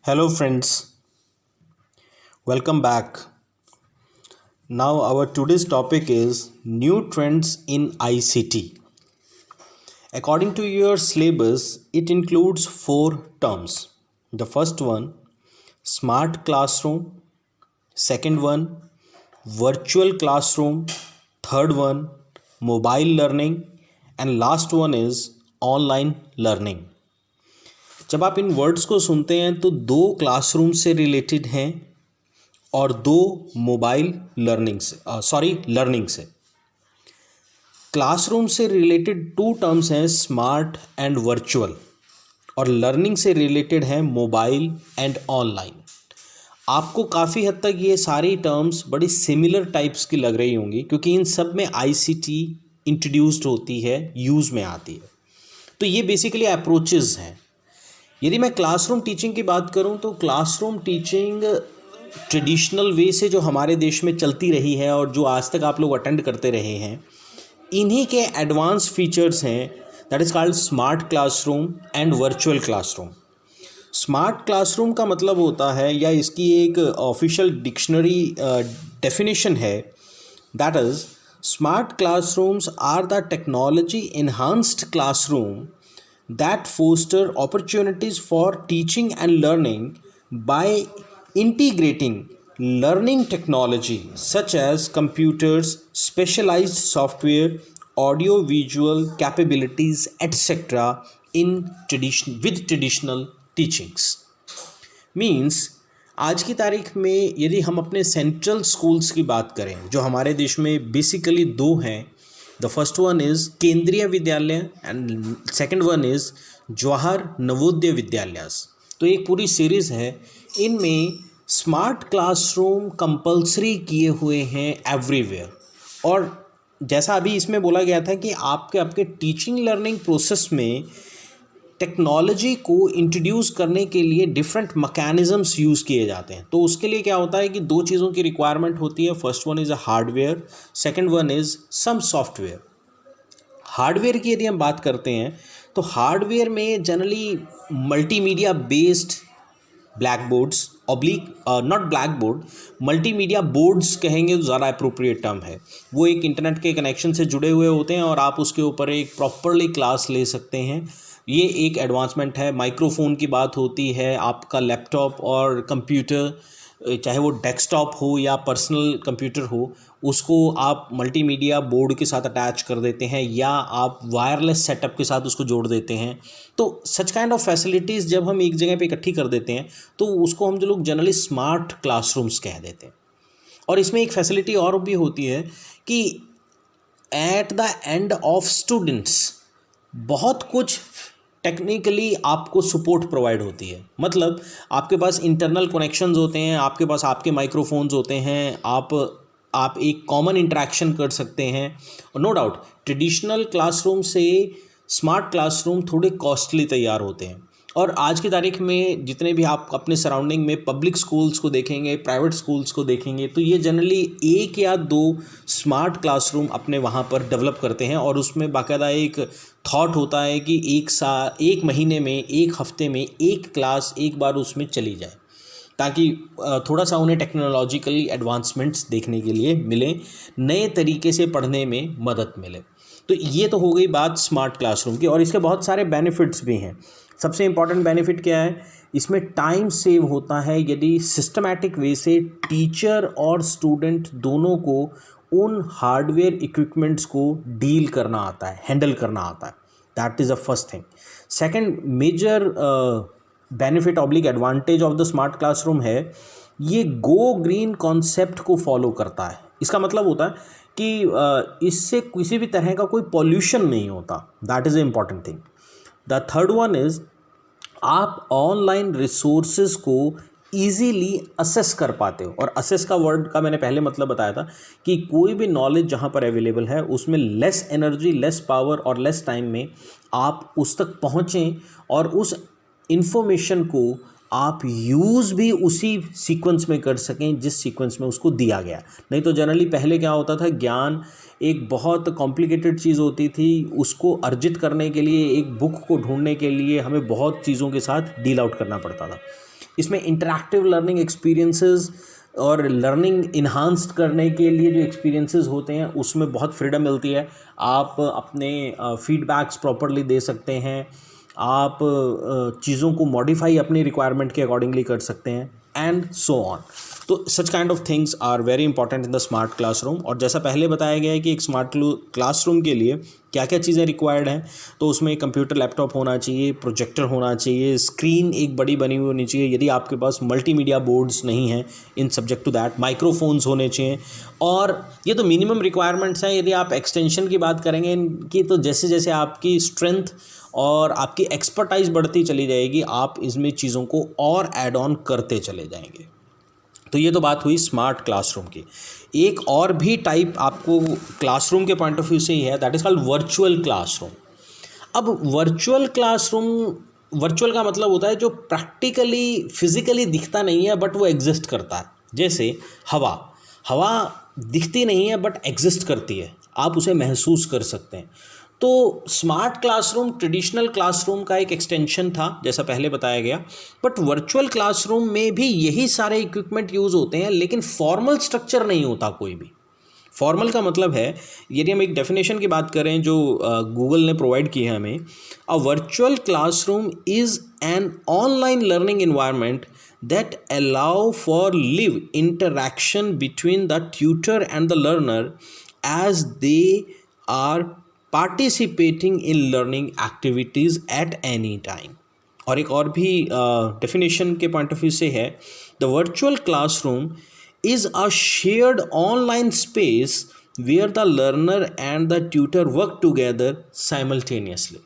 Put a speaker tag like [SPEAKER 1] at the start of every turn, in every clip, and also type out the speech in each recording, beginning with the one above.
[SPEAKER 1] Hello, friends. Welcome back. Now, our today's topic is new trends in ICT. According to your syllabus, it includes four terms. The first one, smart classroom. Second one, virtual classroom. Third one, mobile learning. And last one is online learning. जब आप इन words को सुनते हैं तो दो classroom से related हैं और दो मोबाइल लर्निंग से क्लासरूम से रिलेटेड टू टर्म्स हैं स्मार्ट एंड वर्चुअल और लर्निंग से रिलेटेड है मोबाइल एंड ऑनलाइन। आपको काफ़ी हद तक ये सारी टर्म्स बड़ी सिमिलर टाइप्स की लग रही होंगी क्योंकि इन सब में आईसीटी इंट्रोड्यूस्ड होती है, यूज़ में आती है। तो ये बेसिकली अप्रोचेस हैं। यदि मैं क्लासरूम टीचिंग की बात करूं तो क्लासरूम टीचिंग ट्रेडिशनल वे से जो हमारे देश में चलती रही है और जो आज तक आप लोग अटेंड करते रहे हैं, इन्हीं के एडवांस फीचर्स हैं that is called smart classroom and virtual classroom. Smart classroom का मतलब होता है या इसकी एक ऑफिशियल डिक्शनरी डेफिनेशन है that is smart classrooms are the technology enhanced classroom that foster opportunities for teaching and learning by integrating learning technology such as computers, specialized software, audio visual capabilities etc. with traditional teachings. Means आज की तारीख में यदि हम अपने central schools की बात करें जो हमारे देश में बेसिकली दो हैं, the first one is Kendriya Vidyalaya and second one is Jawahar Navodaya Vidyalayas. तो एक पूरी सीरीज़ है, इनमें स्मार्ट क्लासरूम कंपलसरी किए हुए हैं एवरीवेयर। और जैसा अभी इसमें बोला गया था कि आपके टीचिंग लर्निंग प्रोसेस में टेक्नोलॉजी को इंट्रोड्यूस करने के लिए डिफरेंट मैकेनिज़म्स यूज़ किए जाते हैं। तो उसके लिए क्या होता है कि दो चीज़ों की रिक्वायरमेंट होती है। First one is a hardware, second one is some software. Hardware की यदि हम बात करते हैं तो हार्डवेयर में generally multimedia based black boards not black board, multimedia boards कहेंगे तो ज़्यादा अप्रोप्रिएट टर्म है। वो एक इंटरनेट के कनेक्शन से जुड़े हुए होते हैं और आप उसके ऊपर एक प्रॉपरली क्लास ले सकते हैं। ये एक एडवांसमेंट है। माइक्रोफोन की बात होती है, आपका लैपटॉप और कंप्यूटर चाहे वो डेस्कटॉप हो या पर्सनल कंप्यूटर हो, उसको आप मल्टीमीडिया बोर्ड के साथ अटैच कर देते हैं या आप वायरलेस सेटअप के साथ उसको जोड़ देते हैं। तो सच काइंड ऑफ फैसिलिटीज़ जब हम एक जगह पे इकट्ठी कर देते हैं तो उसको हम जो लोग जनरली स्मार्ट क्लासरूम्स कह देते हैं। और इसमें एक फैसिलिटी और भी होती है कि at the end of students बहुत कुछ टेक्निकली आपको सपोर्ट प्रोवाइड होती है। मतलब आपके पास इंटरनल कनेक्शंस होते हैं, आपके पास आपके माइक्रोफोन्स होते हैं, आप एक कॉमन इंटरेक्शन कर सकते हैं। और नो डाउट ट्रेडिशनल क्लासरूम से स्मार्ट क्लासरूम थोड़े कॉस्टली तैयार होते हैं। और आज की तारीख में जितने भी आप अपने सराउंडिंग में पब्लिक स्कूल्स को देखेंगे, प्राइवेट स्कूल्स को देखेंगे, तो ये जनरली एक या दो स्मार्ट क्लासरूम अपने वहाँ पर डेवलप करते हैं और उसमें बाकायदा एक थॉट होता है कि एक महीने में, एक हफ्ते में एक क्लास एक बार उसमें चली जाए ताकि थोड़ा सा उन्हें टेक्नोलॉजिकली एडवांसमेंट्स देखने के लिए मिले, नए तरीके से पढ़ने में मदद मिले। तो ये तो हो गई बात स्मार्ट क्लासरूम की और इसके बहुत सारे बेनिफिट्स भी हैं। सबसे इम्पॉर्टेंट बेनिफिट क्या है, इसमें टाइम सेव होता है यदि सिस्टमैटिक वे से टीचर और स्टूडेंट दोनों को उन हार्डवेयर इक्विपमेंट्स को डील करना आता है, हैंडल करना आता है। That is a first thing. Second major benefit oblique advantage of the smart classroom है, ये गो ग्रीन कॉन्सेप्ट को फॉलो करता है। इसका मतलब होता है कि इससे किसी भी तरह का कोई पॉल्यूशन नहीं होता। That is a important thing. The third one is आप ऑनलाइन रिसोर्सेज को ईजीली असेस कर पाते हो। और असेस का वर्ड का मैंने पहले मतलब बताया था कि कोई भी नॉलेज जहाँ पर अवेलेबल है उसमें लेस एनर्जी, लेस पावर और लेस टाइम में आप उस तक पहुँचें और उस इंफॉर्मेशन को आप यूज़ भी उसी सीक्वेंस में कर सकें जिस सीक्वेंस में उसको दिया गया। नहीं तो जनरली पहले क्या होता था, ज्ञान एक बहुत कॉम्प्लिकेटेड चीज़ होती थी, उसको अर्जित करने के लिए, एक बुक को ढूंढने के लिए हमें बहुत चीज़ों के साथ डील आउट करना पड़ता था। इसमें इंटरैक्टिव लर्निंग एक्सपीरियंसेस और लर्निंग इन्हांस्ड करने के लिए जो एक्सपीरियंसेस होते हैं उसमें बहुत फ्रीडम मिलती है। आप अपने फीडबैक्स प्रॉपरली दे सकते हैं, आप चीज़ों को मॉडिफाई अपनी रिक्वायरमेंट के अकॉर्डिंगली कर सकते हैं एंड सो ऑन। तो such kind of things are very important in the smart classroom. और जैसा पहले बताया गया है कि एक स्मार्ट क्लासरूम के लिए क्या क्या चीज़ें रिक्वायर्ड हैं, तो उसमें कंप्यूटर लैपटॉप होना चाहिए, प्रोजेक्टर होना चाहिए, स्क्रीन एक बड़ी बनी हुई होनी चाहिए यदि आपके पास मल्टीमीडिया बोर्ड्स नहीं हैं, इन सब्जेक्ट टू दैट माइक्रोफोन्स होने चाहिए। और ये तो मिनिमम रिक्वायरमेंट्स हैं। यदि आप एक्सटेंशन की बात करेंगे इनकी, तो जैसे जैसे आपकी स्ट्रेंथ और आपकी एक्सपर्टाइज बढ़ती चली जाएगी, आप इसमें चीज़ों को और ऐड ऑन करते चले जाएंगे। तो ये तो बात हुई स्मार्ट क्लासरूम की। एक और भी टाइप आपको क्लासरूम के पॉइंट ऑफ व्यू से ही है, that is called virtual classroom. अब वर्चुअल क्लासरूम, वर्चुअल का मतलब होता है जो प्रैक्टिकली फिजिकली दिखता नहीं है बट वो एग्जिस्ट करता है। जैसे हवा, हवा दिखती नहीं है बट एग्जिस्ट करती है, आप उसे महसूस कर सकते हैं। तो स्मार्ट क्लासरूम ट्रेडिशनल क्लासरूम का एक एक्सटेंशन था, जैसा पहले बताया गया। बट वर्चुअल क्लासरूम में भी यही सारे इक्विपमेंट यूज़ होते हैं, लेकिन फॉर्मल स्ट्रक्चर नहीं होता कोई भी। फॉर्मल का मतलब है, यदि हम एक डेफिनेशन की बात करें जो गूगल ने प्रोवाइड की है हमें, a virtual classroom is an online learning environment that allow for live interaction between the tutor and the learner as they are participating in learning activities at any time। और एक और भी definition के point of view से है, the virtual classroom is a shared online space where the learner and the tutor work together simultaneously.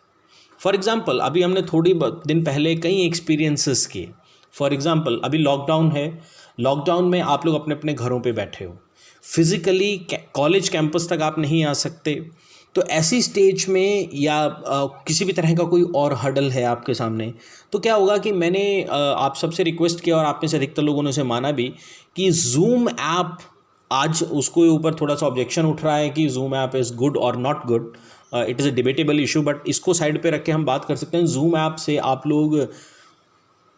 [SPEAKER 1] For example, अभी हमने थोड़ी दिन पहले कई एक्सपीरियंसेस किए। फॉर एग्ज़ाम्पल, अभी लॉकडाउन है, लॉकडाउन में आप लोग अपने अपने घरों पे बैठे हो, फिज़िकली कॉलेज कैंपस तक आप नहीं आ सकते। तो ऐसी स्टेज में या किसी भी तरह का कोई और हर्डल है आपके सामने, तो क्या होगा कि मैंने आप सबसे रिक्वेस्ट किया और आप में से अधिकतर लोगों ने उसे माना भी कि जूम ऐप, आज उसको ऊपर थोड़ा सा ऑब्जेक्शन उठ रहा है कि जूम ऐप इज़ गुड और not good, it is a debatable issue, but इसको साइड पे रख के हम बात कर सकते हैं। जूम ऐप से आप लोग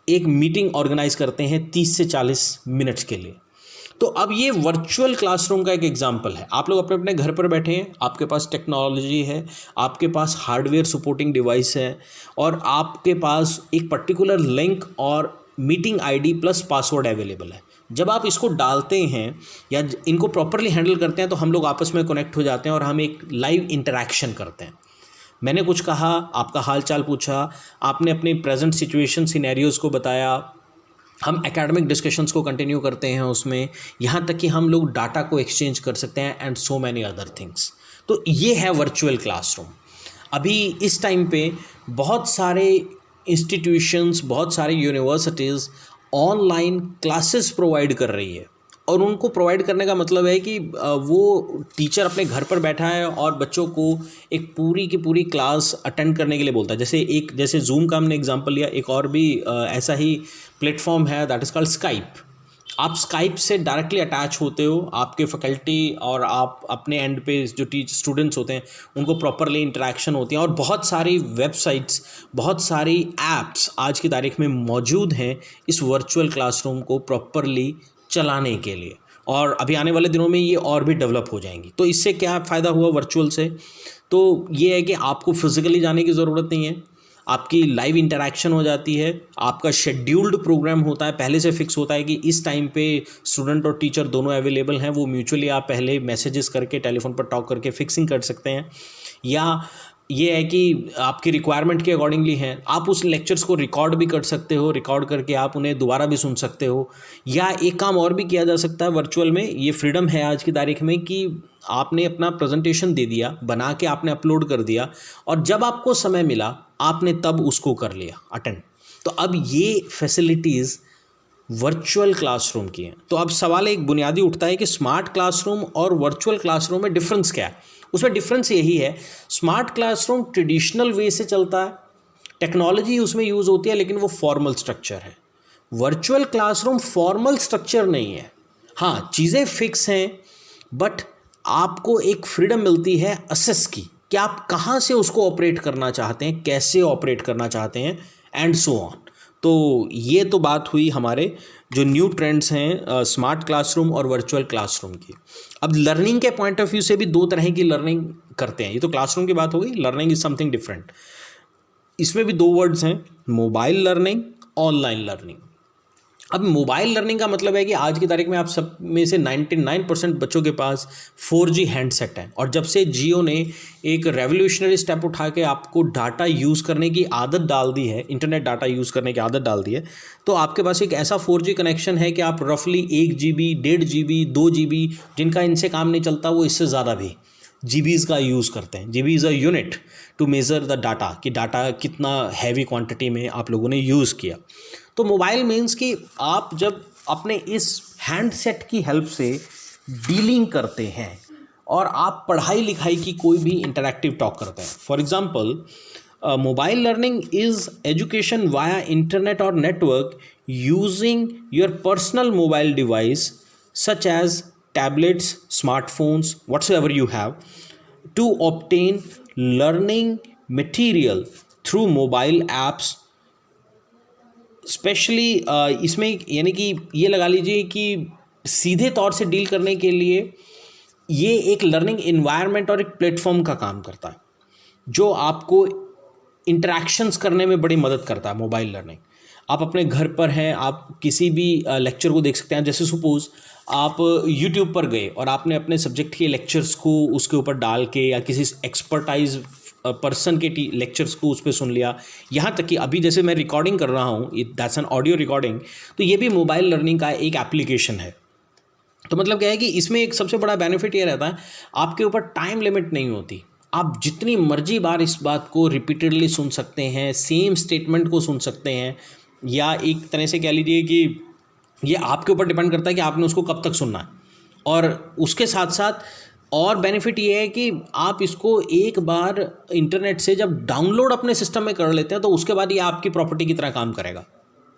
[SPEAKER 1] एक मीटिंग ऑर्गेनाइज करते हैं 30 से 40 मिनट्स के लिए। तो अब ये वर्चुअल क्लासरूम का एक एग्जांपल है। आप लोग अपने अपने घर पर बैठे हैं, आपके पास टेक्नोलॉजी है, आपके पास हार्डवेयर सपोर्टिंग डिवाइस है, और आपके पास एक पर्टिकुलर लिंक और meeting ID plus password available है। जब आप इसको डालते हैं या इनको प्रॉपरली हैंडल करते हैं तो हम लोग आपस में कनेक्ट हो जाते हैं और हम एक लाइव इंटरेक्शन करते हैं। मैंने कुछ कहा, आपका हाल चाल पूछा, आपने अपनी प्रेजेंट सिचुएशन सिनेरियोज़ को बताया, हम एकेडमिक डिस्कशंस को कंटिन्यू करते हैं उसमें, यहाँ तक कि हम लोग डाटा को एक्सचेंज कर सकते हैं and so many other things. तो ये है वर्चुअल क्लासरूम। अभी इस टाइम पे बहुत सारे इंस्टीट्यूशंस, बहुत सारे यूनिवर्सिटीज़ ऑनलाइन क्लासेस प्रोवाइड कर रही है, और उनको प्रोवाइड करने का मतलब है कि वो टीचर अपने घर पर बैठा है और बच्चों को एक पूरी की पूरी क्लास अटेंड करने के लिए बोलता है। जैसे जूम का हमने एग्जांपल लिया, एक और भी ऐसा ही प्लेटफॉर्म है, दैट इज़ कॉल्ड स्काइप। आप स्काइप से डायरेक्टली अटैच होते हो, आपके फैकल्टी और आप अपने एंड पे जो स्टूडेंट्स होते हैं उनको प्रॉपरली इंटरेक्शन होती है। और बहुत सारी वेबसाइट्स, बहुत सारी ऐप्स आज की तारीख में मौजूद हैं इस वर्चुअल क्लासरूम को प्रॉपरली चलाने के लिए, और अभी आने वाले दिनों में ये और भी डेवलप हो जाएंगी। तो इससे क्या फ़ायदा हुआ वर्चुअल से? तो ये है कि आपको फिज़िकली जाने की ज़रूरत नहीं है, आपकी लाइव इंटरेक्शन हो जाती है, आपका शेड्यूल्ड प्रोग्राम होता है, पहले से फिक्स होता है कि इस टाइम पे स्टूडेंट और टीचर दोनों अवेलेबल हैं, वो म्यूचुअली आप पहले मैसेजेस करके टेलीफोन पर टॉक करके फिक्सिंग कर सकते हैं। या ये है कि आपकी रिक्वायरमेंट के अकॉर्डिंगली हैं, आप उस लेक्चर्स को रिकॉर्ड भी कर सकते हो, रिकॉर्ड करके आप उन्हें दोबारा भी सुन सकते हो। या एक काम और भी किया जा सकता है वर्चुअल में, ये फ्रीडम है आज की तारीख में कि आपने अपना प्रेजेंटेशन दे दिया, बना के आपने अपलोड कर दिया, और जब आपको समय मिला आपने तब उसको कर लिया अटेंड। तो अब ये फैसिलिटीज़ वर्चुअल क्लासरूम की हैं। तो अब सवाल एक बुनियादी उठता है कि स्मार्ट क्लासरूम और वर्चुअल क्लासरूम में डिफरेंस क्या है? उसमें डिफरेंस यही है, स्मार्ट क्लासरूम ट्रेडिशनल वे से चलता है, टेक्नोलॉजी उसमें यूज़ होती है, लेकिन वो फॉर्मल स्ट्रक्चर है। वर्चुअल क्लासरूम फॉर्मल स्ट्रक्चर नहीं है। हाँ, चीज़ें फिक्स हैं, बट आपको एक फ्रीडम मिलती है असेस की कि आप कहाँ से उसको ऑपरेट करना चाहते हैं, कैसे ऑपरेट करना चाहते हैं, एंड सो ऑन। तो ये तो बात हुई हमारे जो न्यू ट्रेंड्स हैं स्मार्ट क्लासरूम और वर्चुअल क्लासरूम की। अब लर्निंग के पॉइंट ऑफ व्यू से भी दो तरह की लर्निंग करते हैं। ये तो क्लासरूम की बात हो गई, लर्निंग इज समथिंग डिफरेंट। इसमें भी दो वर्ड्स हैं, मोबाइल लर्निंग, ऑनलाइन लर्निंग। अब मोबाइल लर्निंग का मतलब है कि आज की तारीख में आप सब में से 99% बच्चों के पास 4G हैंडसेट है, और जब से जियो ने एक रेवोल्यूशनरी स्टेप उठा के आपको डाटा यूज़ करने की आदत डाल दी है, इंटरनेट डाटा यूज़ करने की आदत डाल दी है, तो आपके पास एक ऐसा 4G कनेक्शन है कि आप रफली 1 GB, 1.5 GB, 2 GB, जिनका इनसे काम नहीं चलता वो इससे ज़्यादा भी जीबीज़ का यूज़ करते हैं। GB is a unit to measure the data, कि डाटा कितना हैवी क्वांटिटी में आप लोगों ने यूज़ किया। तो मोबाइल मीन्स कि आप जब अपने इस हैंडसेट की हेल्प से डीलिंग करते हैं और आप पढ़ाई लिखाई की कोई भी इंटरैक्टिव टॉक करते हैं। For example, mobile learning is education via internet और network using your personal mobile device such as tablets, smartphones, whatsoever you have, to obtain learning material through mobile apps, specially इसमें यानी कि ये लगा लीजिए कि सीधे तौर से डील करने के लिए ये एक लर्निंग इन्वायरमेंट और एक प्लेटफॉर्म का काम करता है जो आपको इंटरेक्शंस करने में बड़ी मदद करता है। मोबाइल लर्निंग, आप अपने घर पर हैं, आप किसी भी लेक्चर को देख सकते हैं। जैसे सपोज़ आप यूट्यूब पर गए और आपने अपने सब्जेक्ट के लेक्चर्स को उसके ऊपर डाल के, या किसी एक्सपर्टाइज पर्सन के लेक्चर्स को उस पर सुन लिया। यहाँ तक कि अभी जैसे मैं रिकॉर्डिंग कर रहा हूँ, दैट्स एन ऑडियो रिकॉर्डिंग, तो ये भी मोबाइल लर्निंग का एक एप्लीकेशन है। तो मतलब क्या है कि इसमें एक सबसे बड़ा बेनिफिट ये रहता है, आपके ऊपर टाइम लिमिट नहीं होती। आप जितनी मर्जी बार इस बात को रिपीटेडली सुन सकते हैं, सेम स्टेटमेंट को सुन सकते हैं, या एक तरह से कह लीजिए कि ये आपके ऊपर डिपेंड करता है कि आपने उसको कब तक सुनना है। और उसके साथ साथ और बेनिफिट ये है कि आप इसको एक बार इंटरनेट से जब डाउनलोड अपने सिस्टम में कर लेते हैं तो उसके बाद ये आपकी प्रॉपर्टी की तरह काम करेगा।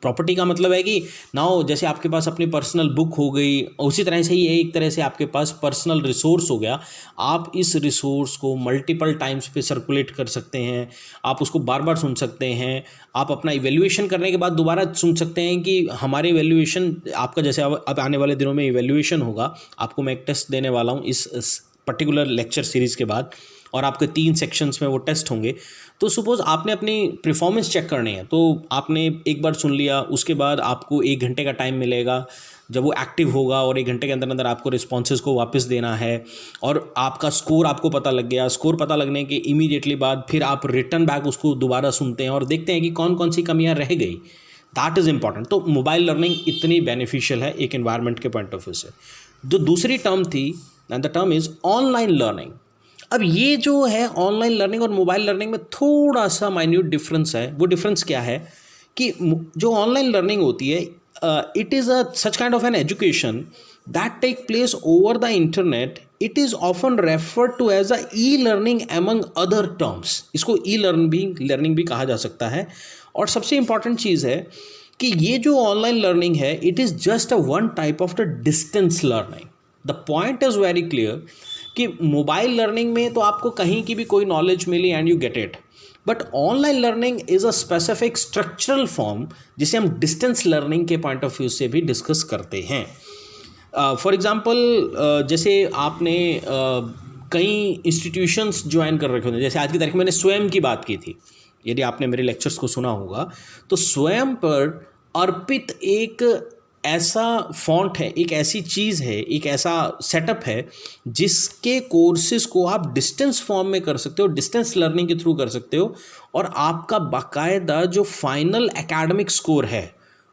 [SPEAKER 1] प्रॉपर्टी का मतलब है कि नाउ जैसे आपके पास अपनी पर्सनल बुक हो गई, उसी तरह से ही एक तरह से आपके पास पर्सनल रिसोर्स हो गया। आप इस रिसोर्स को मल्टीपल टाइम्स पे सर्कुलेट कर सकते हैं, आप उसको बार बार सुन सकते हैं, आप अपना इवैल्यूएशन करने के बाद दोबारा सुन सकते हैं कि हमारे इवैल्यूएशन आपका जैसे अब आने वाले दिनों में इवैल्यूएशन होगा। आपको मैं एक टेस्ट देने वाला हूँ इस पर्टिकुलर लेक्चर सीरीज़ के बाद, और आपके 3 सेक्शंस में वो टेस्ट होंगे। तो सपोज़ आपने अपनी परफॉर्मेंस चेक करनी है, तो आपने एक बार सुन लिया, उसके बाद आपको 1 घंटे का टाइम मिलेगा जब वो एक्टिव होगा, और 1 घंटे के अंदर अंदर आपको रिस्पॉन्सेज को वापस देना है, और आपका स्कोर आपको पता लग गया। स्कोर पता लगने के इमीडिएटली बाद फिर आप रिटर्न बैक उसको दोबारा सुनते हैं और देखते हैं कि कौन कौन सी कमियाँ रह गई। That is important. तो मोबाइल लर्निंग इतनी बेनिफिशियल है एक एनवायरनमेंट के पॉइंट ऑफ व्यू से। जो दूसरी टर्म थी, and the term is online learning. अब ये जो है ऑनलाइन लर्निंग और मोबाइल लर्निंग में थोड़ा सा माइन्यूट डिफरेंस है। वो डिफरेंस क्या है कि जो ऑनलाइन लर्निंग होती है, it is a such kind of an education that take place over the internet. It is often referred to as a e learning among other terms. इसको e learning भी कहा जा सकता है। और सबसे इंपॉर्टेंट चीज़ है कि ये जो ऑनलाइन लर्निंग है, it is just a one type of the distance learning. The point is very clear कि मोबाइल लर्निंग में तो आपको कहीं की भी कोई नॉलेज मिली and you get it, but online learning is a specific structural form जिसे हम डिस्टेंस लर्निंग के पॉइंट ऑफ व्यू से भी डिस्कस करते हैं। फॉर एग्जांपल, जैसे आपने कई इंस्टीट्यूशंस ज्वाइन कर रखे होते हैं। जैसे आज की तारीख में मैंने स्वयं की बात की थी, यदि आपने मेरे लेक्चर्स को सुना होगा, तो स्वयं पर अर्पित एक ऐसा फॉन्ट है, एक ऐसी चीज़ है, एक ऐसा सेटअप है जिसके कोर्सेज़ को आप डिस्टेंस फॉर्म में कर सकते हो, डिस्टेंस लर्निंग के थ्रू कर सकते हो, और आपका बाकायदा जो फाइनल एकेडमिक स्कोर है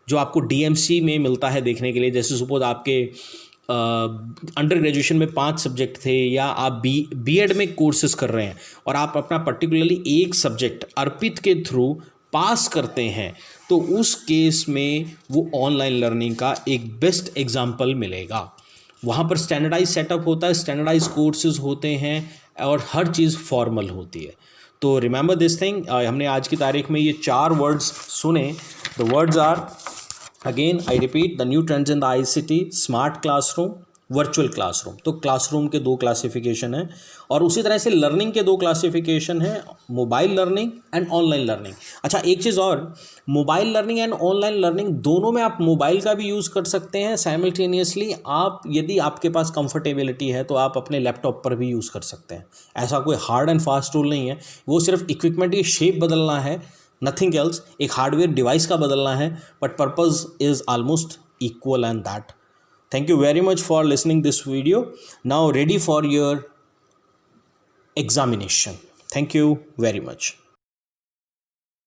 [SPEAKER 1] जो आपको डीएमसी में मिलता है देखने के लिए। जैसे सपोज आपके अंडर ग्रेजुएशन में 5 सब्जेक्ट थे, या आप बीएड में कोर्सेज कर रहे हैं और आप अपना पर्टिकुलरली एक सब्जेक्ट अर्पित के थ्रू पास करते हैं, तो उस केस में वो ऑनलाइन लर्निंग का एक बेस्ट एग्जाम्पल मिलेगा। वहाँ पर स्टैंडर्डाइज सेटअप होता है, स्टैंडर्डाइज कोर्सेज होते हैं, और हर चीज़ फॉर्मल होती है। तो रिमेंबर दिस थिंग। हमने आज की तारीख में ये 4 वर्ड्स सुने। The words are again I repeat, the new trends in the ICT, smart classroom, virtual classroom. तो क्लासरूम के दो क्लासिफिकेशन है, और उसी तरह से लर्निंग के दो क्लासिफिकेशन है, mobile learning and online learning. अच्छा, एक चीज़ और, mobile learning and online learning दोनों में आप मोबाइल का भी यूज़ कर सकते हैं साइमल्टेनियसली। आप यदि आपके पास कंफर्टेबिलिटी है तो आप अपने लैपटॉप पर भी यूज़ कर सकते हैं। ऐसा कोई हार्ड एंड फास्ट रूल नहीं है, वो सिर्फ इक्विपमेंट की शेप बदलना है, नथिंग एल्स। एक हार्डवेयर डिवाइस का बदलना है, but purpose is almost equal and that. Thank you very much for listening this video. Now ready for your examination. Thank you very much.